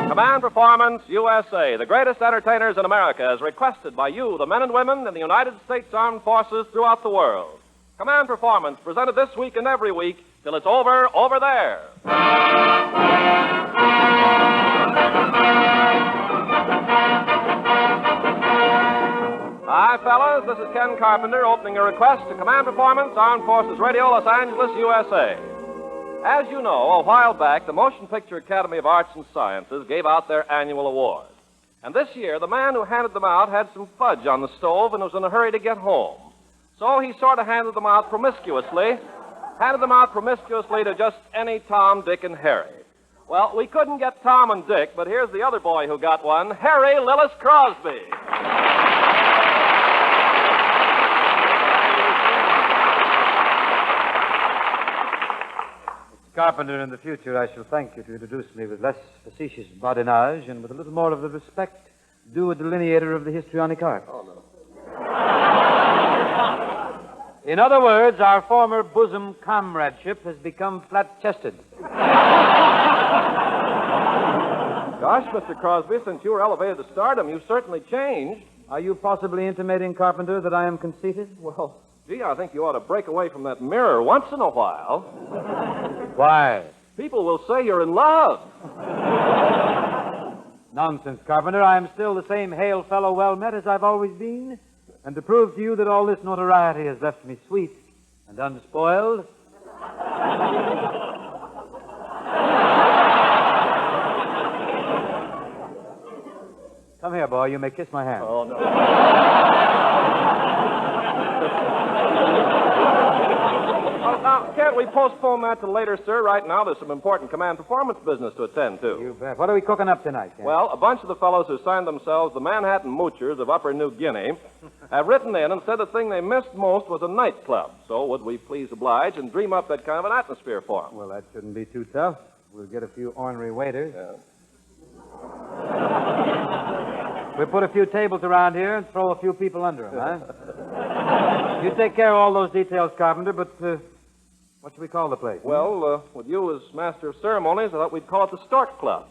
Command Performance USA, the greatest entertainers in America, is requested by you, the men and women in the United States Armed Forces throughout the world. Command Performance, presented this week and every week till it's over there. Hi, fellas. This is Ken Carpenter opening a request to Command Performance, Armed Forces Radio, Los Angeles, USA. As you know, a while back, the Motion Picture Academy of Arts and Sciences gave out their annual award. And this year, the man who handed them out had some fudge on the stove and was in a hurry to get home. So he sort of handed them out promiscuously to just any Tom, Dick, and Harry. Well, we couldn't get Tom and Dick, but here's the other boy who got one, Harry Lillis Crosby. Carpenter, in the future, I shall thank you to introduce me with less facetious badinage and with a little more of the respect due a delineator of the histrionic art. Oh, no. In other words, our former bosom comradeship has become flat-chested. Gosh, Mr. Crosby, since you were elevated to stardom, you've certainly changed. Are you possibly intimating, Carpenter, that I am conceited? Well, gee, I think you ought to break away from that mirror once in a while. Why? People will say you're in love. Nonsense, Carpenter. I am still the same hail fellow well met as I've always been. And to prove to you that all this notoriety has left me sweet and unspoiled... Come here, boy. You may kiss my hand. Oh, no. Now, can't we postpone that till later, sir? Right now, there's some important Command Performance business to attend to. You bet. What are we cooking up tonight, Ken? Well, a bunch of the fellows who signed themselves the Manhattan Moochers of Upper New Guinea have written in and said the thing they missed most was a nightclub. So would we please oblige and dream up that kind of an atmosphere for them? Well, that shouldn't be too tough. We'll get a few ornery waiters. Yeah. We'll put a few tables around here and throw a few people under them, huh? You take care of all those details, Carpenter, but what should we call the place? Well, with you as master of ceremonies, I thought we'd call it the Stork Club.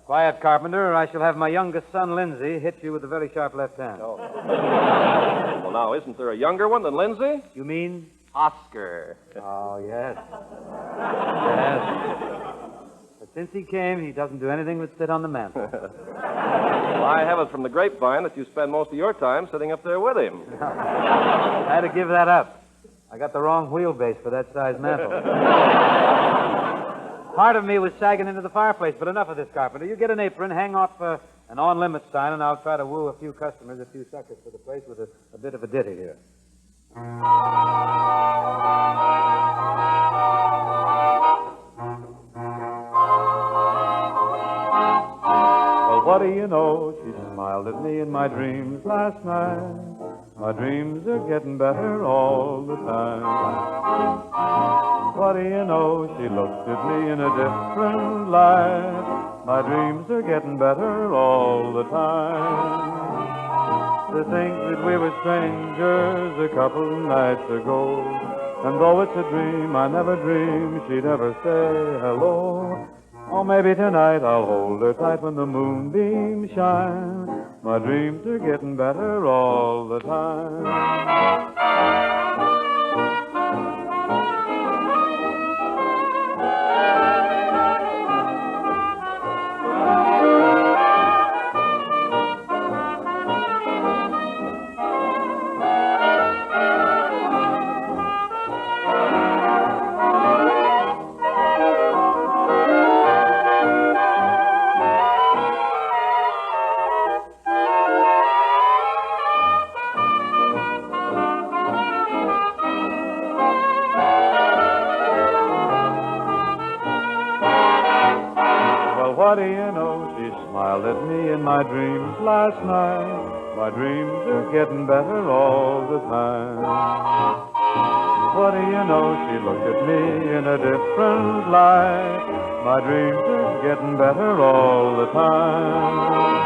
Quiet, Carpenter, or I shall have my youngest son, Lindsay, hit you with a very sharp left hand. Oh. Well, now, isn't there a younger one than Lindsay? You mean? Oscar. Oh, yes. Yes. But since he came, he doesn't do anything but sit on the mantel. Well, I have it from the grapevine that you spend most of your time sitting up there with him. I had to give that up. I got the wrong wheelbase for that size mantel. Part of me was sagging into the fireplace, but enough of this, Carpenter. You get an apron, hang off an on-limit sign, and I'll try to woo a few customers, a few suckers for the place with a bit of a ditty here. Well, what do you know? She smiled at me in my dreams last night. My dreams are getting better all the time. What do you know? She looked at me in a different light. My dreams are getting better all the time. To think that we were strangers a couple nights ago, and though it's a dream, I never dreamed she'd ever say hello. Oh, maybe tonight I'll hold her tight when the moonbeams shine. My dreams are getting better all the time. What do you know? She smiled at me in my dreams last night. My dreams are getting better all the time. what do you know? She looked at me in a different light. My dreams are getting better all the time.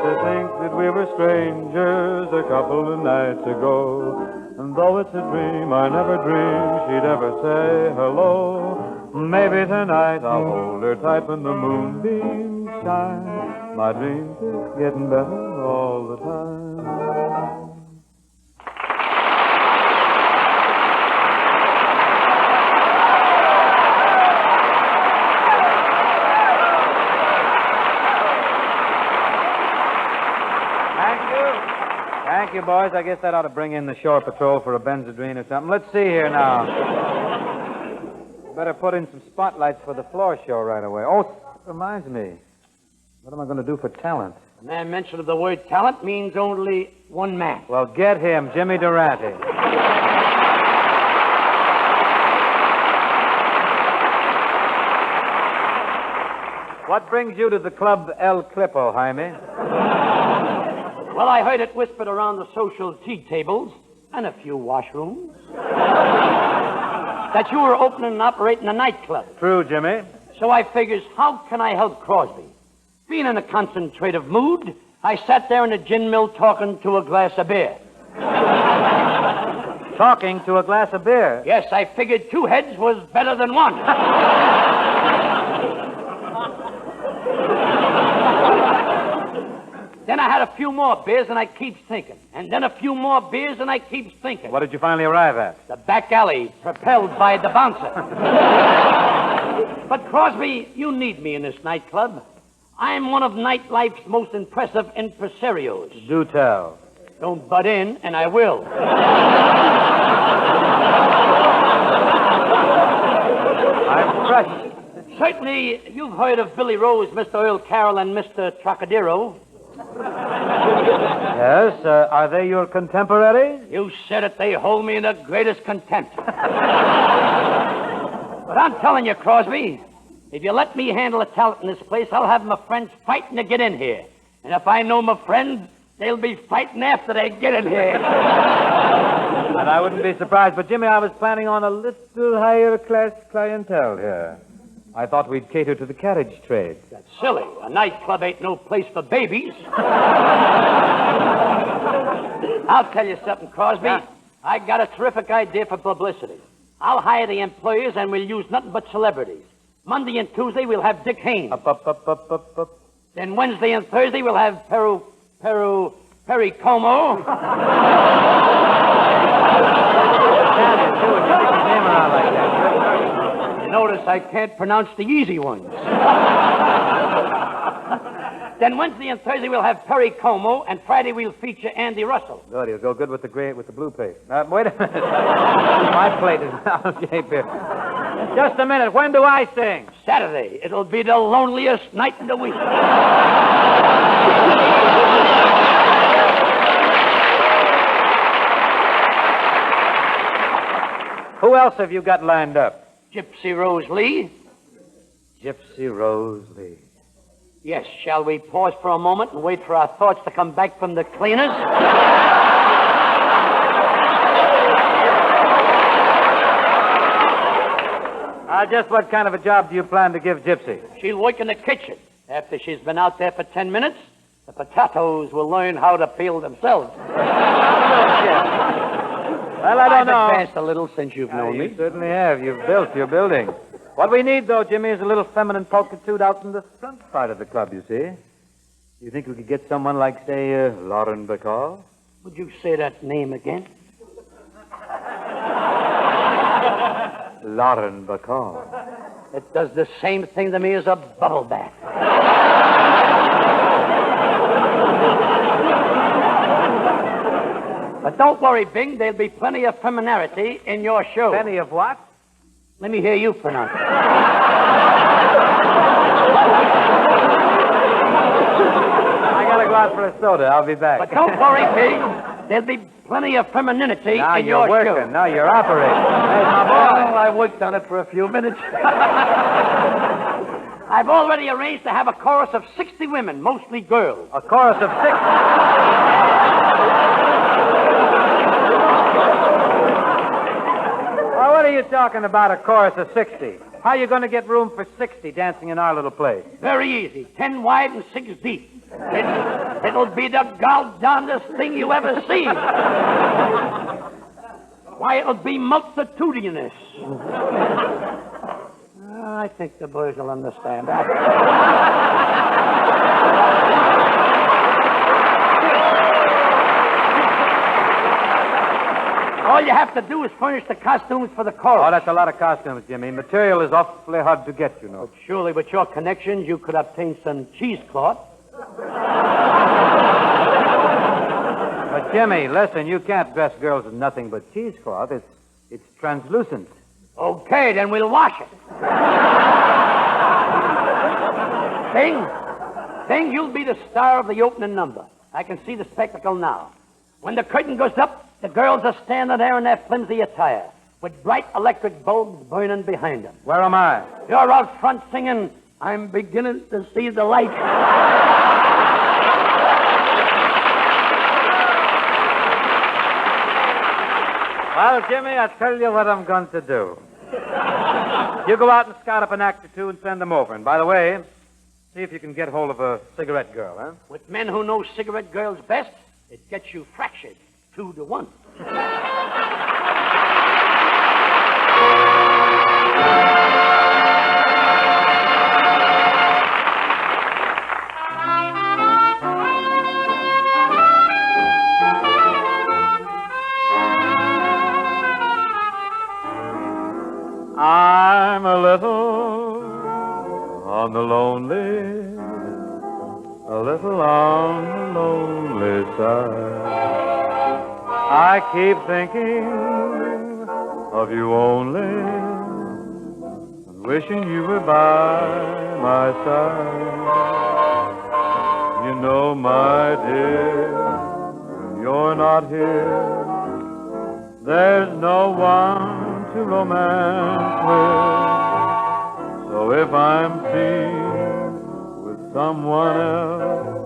To think that we were strangers a couple of nights ago. And though it's a dream, I never dreamed she'd ever say hello. Maybe tonight I'll hold her tight when the moonbeams shine. My dreams are getting better all the time. Thank you, boys. I guess that ought to bring in the shore patrol for a benzodrine or something. Let's see here now. Better put in some spotlights for the floor show right away. Oh, reminds me. What am I going to do for talent? The man mention of the word talent means only one man. Well, get him, Jimmy Durante. What brings you to the club El Clipo, Jaime? Well, I heard it whispered around the social tea tables and a few washrooms that you were opening and operating a nightclub. True, Jimmy. So I figures, how can I help Crosby? Being in a concentrative mood, I sat there in a gin mill talking to a glass of beer. Talking to a glass of beer? Yes, I figured two heads was better than one. Then I had a few more beers, and I keeps thinking. And then a few more beers, and I keeps thinking. What did you finally arrive at? The back alley, propelled by the bouncer. But, Crosby, you need me in this nightclub. I'm one of nightlife's most impressive impresarios. Do tell. Don't butt in, and I will. I'm crushed. Certainly, you've heard of Billy Rose, Mr. Earl Carroll, and Mr. Trocadero. Yes, are they your contemporaries? You said it, they hold me in the greatest contempt. But I'm telling you, Crosby, if you let me handle a talent in this place, I'll have my friends fighting to get in here. And if I know my friends, they'll be fighting after they get in here. And I wouldn't be surprised, but Jimmy, I was planning on a little higher class clientele here. I thought we'd cater to the carriage trade. That's silly. A nightclub ain't no place for babies. I'll tell you something, Crosby. I got a terrific idea for publicity. I'll hire the employers, and we'll use nothing but celebrities. Monday and Tuesday, we'll have Dick Haynes. Up. Then Wednesday and Thursday, we'll have Perry Como. Notice I can't pronounce the easy ones. Then Wednesday and Thursday we'll have Perry Como, and Friday we'll feature Andy Russell. Good, he'll go good with the blue paste. Wait a minute. My plate is out of shape here. Just a minute. When do I sing? Saturday. It'll be the loneliest night in the week. Who else have you got lined up? Gypsy Rose Lee. Gypsy Rose Lee. Yes, shall we pause for a moment and wait for our thoughts to come back from the cleaners? Just what kind of a job do you plan to give Gypsy? She'll work in the kitchen. After she's been out there for 10 minutes, the potatoes will learn how to peel themselves. Well, I don't know. I've advanced a little since you've known me. You certainly have. You're building. What we need, though, Jimmy, is a little feminine pulchritude out in the front part of the club, you see. You think we could get someone like, say, Lauren Bacall? Would you say that name again? Lauren Bacall. It does the same thing to me as a bubble bath. But don't worry, Bing. There'll be plenty of femininity in your show. Plenty of what? Let me hear you pronounce it. I gotta go out for a soda. I'll be back. But don't worry, Bing. There'll be plenty of femininity now in your you're show. working. Now you're operating. There's my boy. Well, I worked on it for a few minutes. I've already arranged to have a chorus of 60 women, mostly girls. A chorus of 6. are you talking about a chorus of 60? How are you going to get room for 60 dancing in our little place? Very easy. 10 wide and 6 deep. It'll be the goddamnedest thing you ever see. Why, it'll be multitudinous. I think the boys will understand that. All you have to do is furnish the costumes for the chorus. Oh, that's a lot of costumes, Jimmy. Material is awfully hard to get, you know. But surely with your connections, you could obtain some cheesecloth. But, Jimmy, listen, you can't dress girls in nothing but cheesecloth. It's translucent. Okay, then we'll wash it. Bing, you'll be the star of the opening number. I can see the spectacle now. When the curtain goes up, the girls are standing there in their flimsy attire, with bright electric bulbs burning behind them. Where am I? You're out front singing, I'm beginning to see the light. Well, Jimmy, I'll tell you what I'm going to do. You go out and scout up an act or two and send them over. And by the way, see if you can get hold of a cigarette girl, huh? With men who know cigarette girls best, it gets you fractured 2 to 1. I'm a little on the lonely, a little on the lonely side. I keep thinking of you only, and wishing you were by my side. You know, my dear, when you're not here, there's no one to romance with. So if I'm seen with someone else,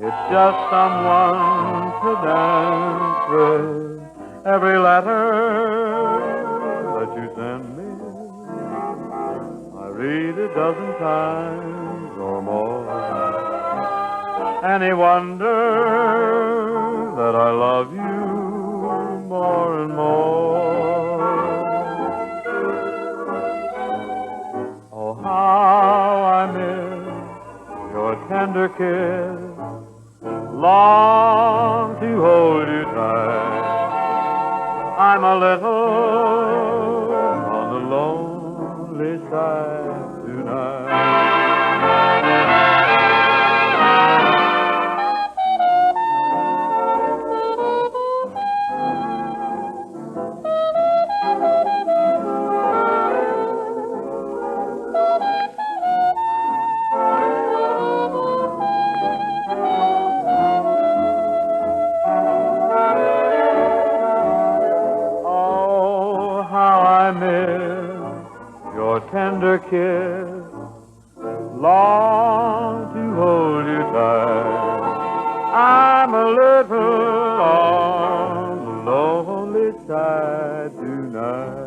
it's just someone to dance with. Every letter that you send me, I read a dozen times or more. Any wonder that I love you more and more? Oh, how I miss your tender kiss, long to hold you tight. I'm a little on the lonely side tonight. Tender kiss, long to hold you tight. I'm a little on the lonely side tonight.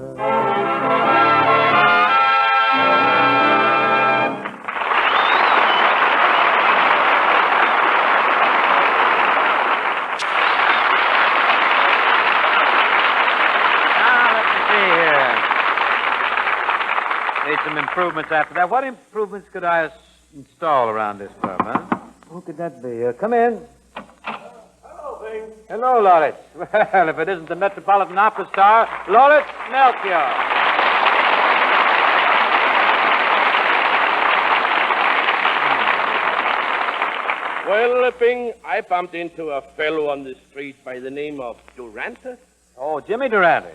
Now, let me see here. Need some improvements after that. What improvements could I install around this club, huh? Who could that be? Come in. Hello, Bing. Hello, Loritz. Well, if it isn't the Metropolitan Opera star, Loritz Melchior. Well, Bing, I bumped into a fellow on the street by the name of Durante. Oh, Jimmy Durante.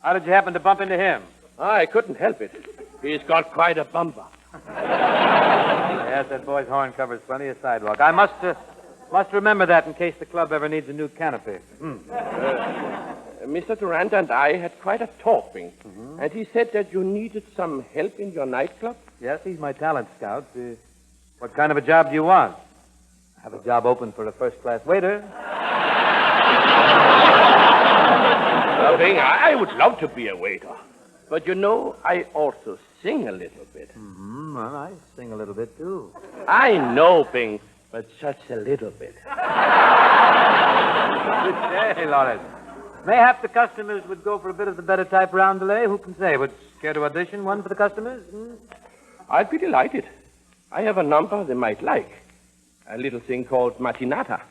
How did you happen to bump into him? I couldn't help it. He's got quite a bumper. Yes, that boy's horn covers plenty of sidewalk. I must remember that in case the club ever needs a new canopy. Mr. Durant and I had quite a talk, Bing. Mm-hmm. And he said that you needed some help in your nightclub. Yes, he's my talent scout. What kind of a job do you want? I have a job open for a first-class waiter. Bing, I would love to be a waiter. But you know, I also sing a little bit. Mm-hmm. Well, I sing a little bit, too. I know, Bing, but just a little bit. Hey, Lawrence. Mayhap the customers would go for a bit of the better type roundelay. Who can say? Would care to audition one for the customers? I'd be delighted. I have a number they might like. A little thing called Matinata.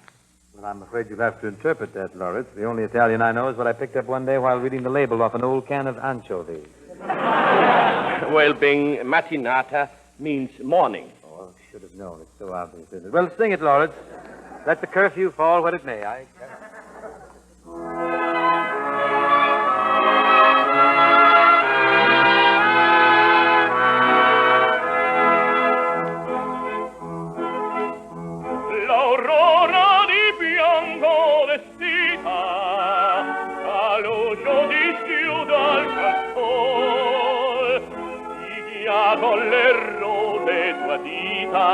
Well, I'm afraid you'll have to interpret that, Lawrence. The only Italian I know is what I picked up one day while reading the label off an old can of anchovies. Well, Bing, Matinata means morning. Oh, I should have known. It's so obvious, isn't it? Well, sing it, Lawrence. Let the curfew fall what it may. L'aurora di bianco vestita, all'uscio dischiude al cassol, piglia con le rose tua dita,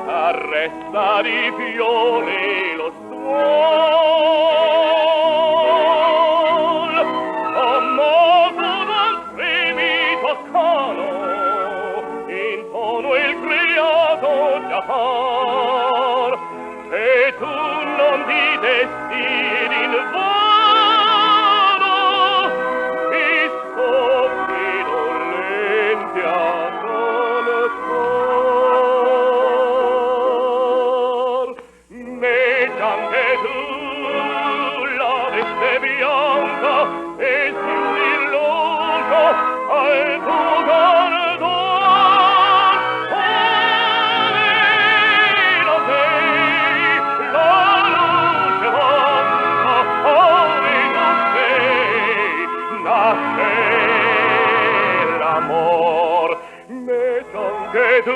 arresta di fiore lo suol, commosso dal fremito cano, intono il creato già far, e tu non ti destini in vano, visto che dolente a non star. Invece anche tu la veste bianca e più illuso al tuo guardor. Che tu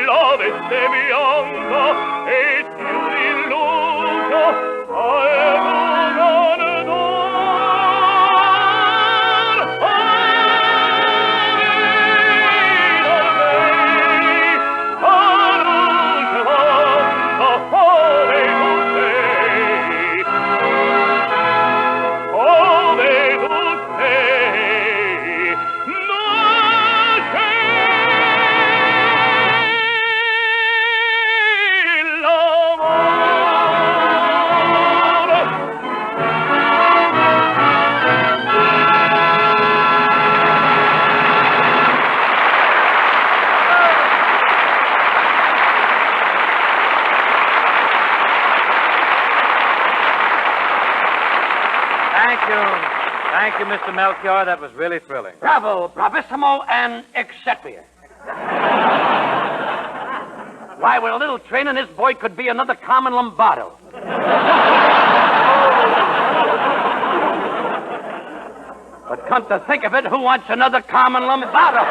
la veste bianca e più illuso al Thank you, Mr. Melchior. That was really thrilling. Bravo, bravissimo, and etc. Why, with a little training, this boy could be another Carmen Lombardo. But come to think of it, who wants another Carmen Lombardo?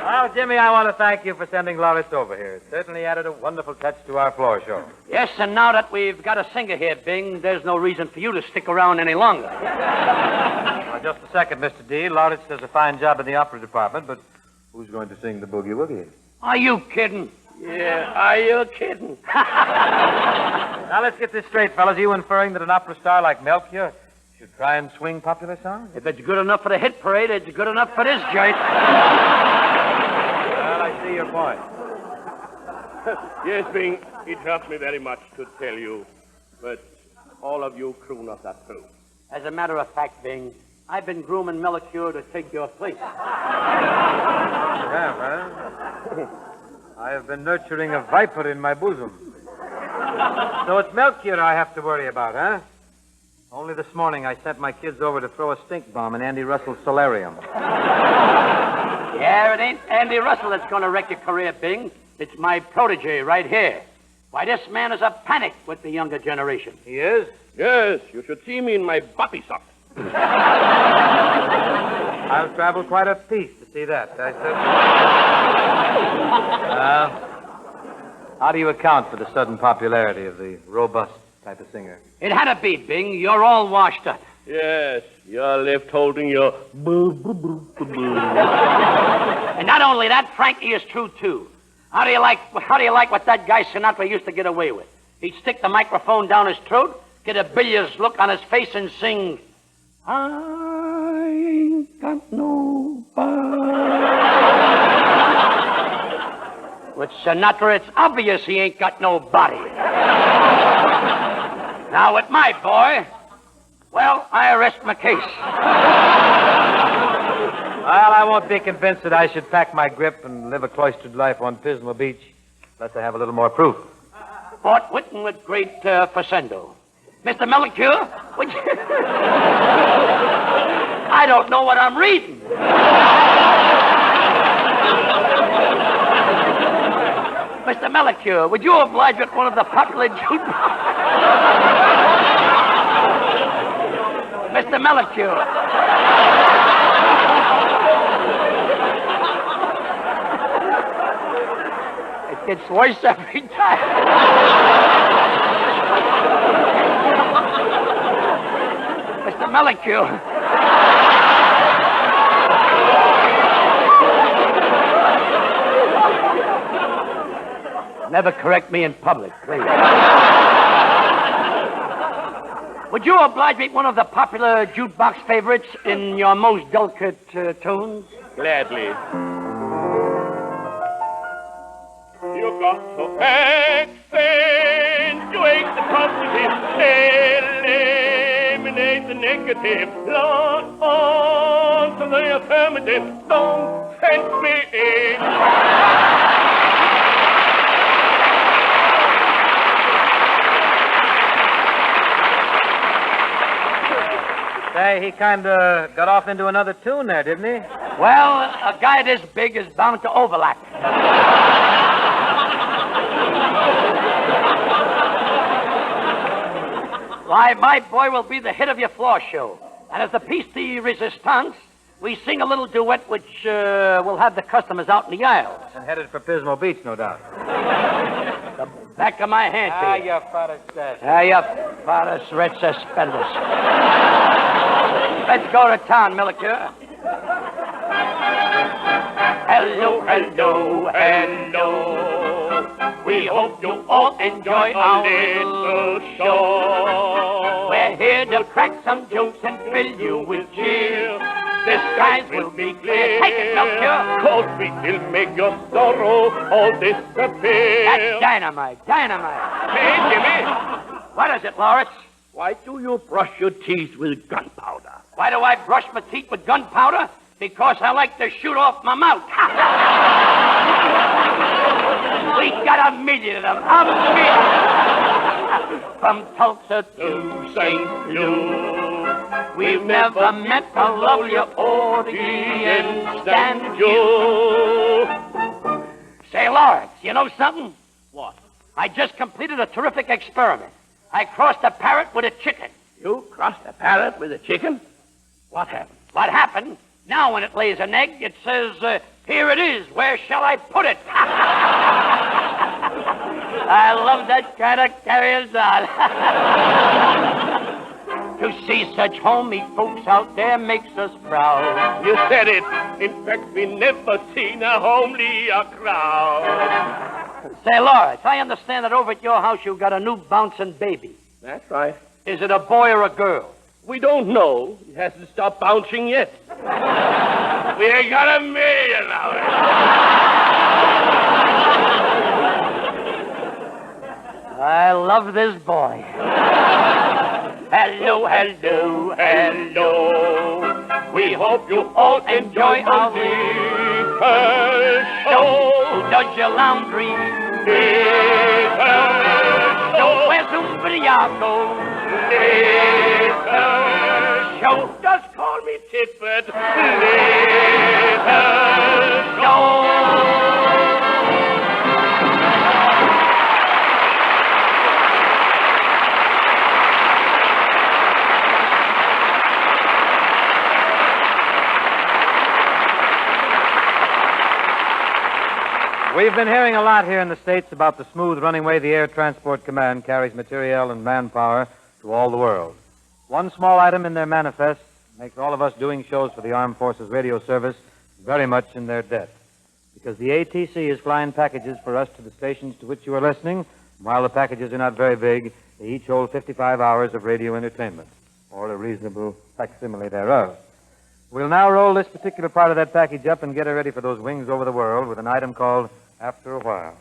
Well, Jimmy, I want to thank you for sending Lawrence over here. It certainly added a wonderful touch to our floor show. Yes, and now that we've got a singer here, Bing, there's no reason for you to stick around any longer. Well, just a second, Mr. D. Lawrence does a fine job in the opera department, but who's going to sing the Boogie Woogie? Are you kidding? Yeah, are you kidding? Now, let's get this straight, fellas. Are you inferring that an opera star like Melchior should try and swing popular songs? If it's good enough for the hit parade, it's good enough for this joint. Well, I see your point. Yes, Bing, it hurts me very much to tell you, but all of you crooners are true. As a matter of fact, Bing, I've been grooming Melchior to take your place. Yeah, well, I have been nurturing a viper in my bosom. So it's Melchior I have to worry about, huh? Only this morning I sent my kids over to throw a stink bomb in Andy Russell's solarium. Yeah, it ain't Andy Russell that's going to wreck your career, Bing. It's my protege right here. Why, this man is a panic with the younger generation. He is? Yes, you should see me in my boppy socks. I'll travel quite a piece to see that. How do you account for the sudden popularity of the robust type of singer? It had to be, Bing. You're all washed up. Yes, you're left holding your boo-boo-boo-boo. And not only that, Frankie is true, too. How do you like what that guy Sinatra used to get away with? He'd stick the microphone down his throat, get a billiards look on his face and sing, I ain't got nobody. With Sinatra, it's obvious he ain't got nobody. Now, with my boy, well, I rest my case. Well, I won't be convinced that I should pack my grip and live a cloistered life on Pismo Beach unless I have a little more proof. Fort Whitten with great facendo. Mr. Melicure, would you... I don't know what I'm reading. Mr. Melicure, would you oblige with one of the popular jukebox? Mr. Melicure. It gets worse every time. Mr. Melicure. Never correct me in public, please. Would you oblige me with one of the popular jukebox favorites in your most delicate tones? Gladly. You got to accentuate the positive, eliminate the negative, lock on to the affirmative, don't tempt me in. Say, he kind of got off into another tune there, didn't he? Well, a guy this big is bound to overlap. Why, my boy will be the hit of your floor show. And as the piece de resistance, we sing a little duet which will have the customers out in the aisles. And headed for Pismo Beach, no doubt. The back of my hand to you. your father says. Your father's red suspenders. Let's go to town, Melicure. Hello, hello, hello. We hope you all enjoy our little show. We're here to crack some jokes and fill you with cheer. The skies will be clear. Take it, Melicure. Cause we will make your sorrow all disappear. That's dynamite, dynamite. Hey, Jimmy, What is it, Lawrence? why do you brush your teeth with gunpowder? Why do I brush my teeth with gunpowder? Because I like to shoot off my mouth. We got a million of them. A million. From Tulsa to St. Louis. We've never met a lovelier audience than you. Say, Lawrence, you know something? What? I just completed a terrific experiment. I crossed a parrot with a chicken. You crossed a parrot with a chicken? What happened? What happened? Now when it lays an egg, it says, here it is. Where shall I put it? I love that kind of carriers on. To see such homey folks out there makes us proud. You said it. In fact, we never seen a homelier crowd. Say, Lawrence, I understand that over at your house you've got a new bouncing baby. That's right. Is it a boy or a girl? We don't know. He hasn't stopped bouncing yet. We ain't got a million of it. I love this boy. Hello, hello, hello. We hope you all enjoy our little show. Who does your laundry? Little show. Where's Umbriaco? Little show. Just call me Tippett. Little show. We've been hearing a lot here in the States about the smooth running way the Air Transport Command carries materiel and manpower to all the world. One small item in their manifest makes all of us doing shows for the Armed Forces Radio Service very much in their debt. Because the ATC is flying packages for us to the stations to which you are listening While the packages are not very big, they each hold 55 hours of radio entertainment, or a reasonable facsimile thereof. We'll now roll this particular part of that package up and get her ready for those wings over the world with an item called After a While.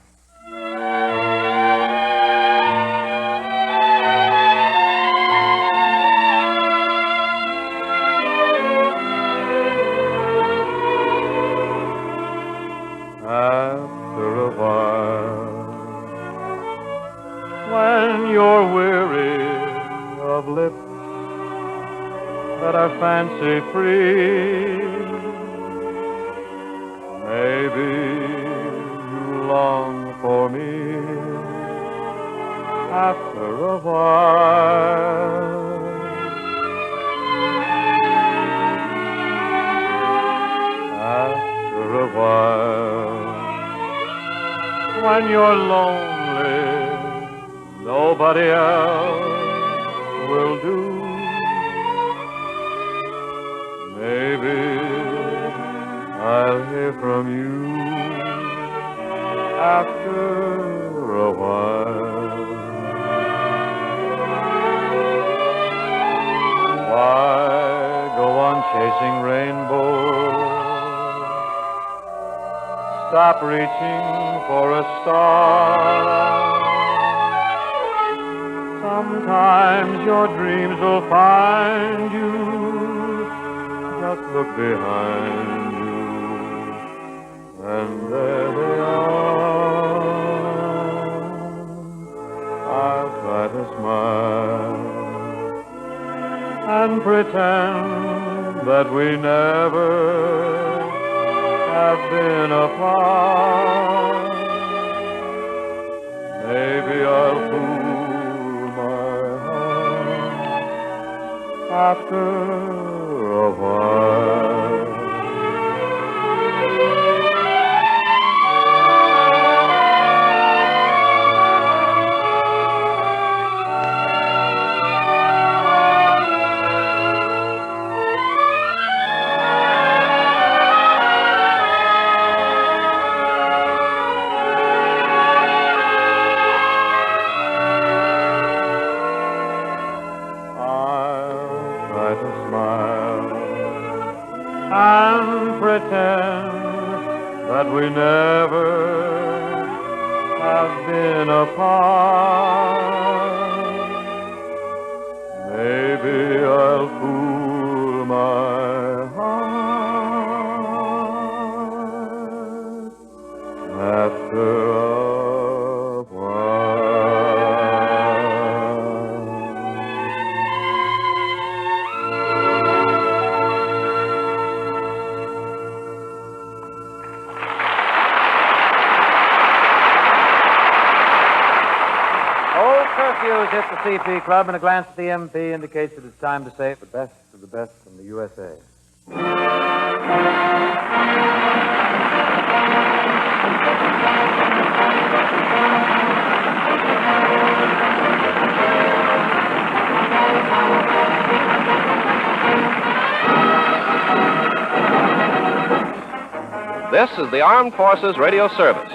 After a while, when you're weary of lips that are fancy free, maybe you long for me. After a while, after a while, when you're lonely, nobody else will do. Maybe I'll hear from you after a while. Why go on chasing rainbows? Stop reaching for a star. Sometimes your dreams will find you. Just look behind you, and there they are. I'll try to smile and pretend that we never have been apart. Maybe I'll fool my heart after a while. And pretend that we never have been apart. Maybe I'll fool my heart after a while. Curfews hit the CP Club, and a glance at the MP indicates that it's time to say the best of the best from the USA. This is the Armed Forces Radio Service.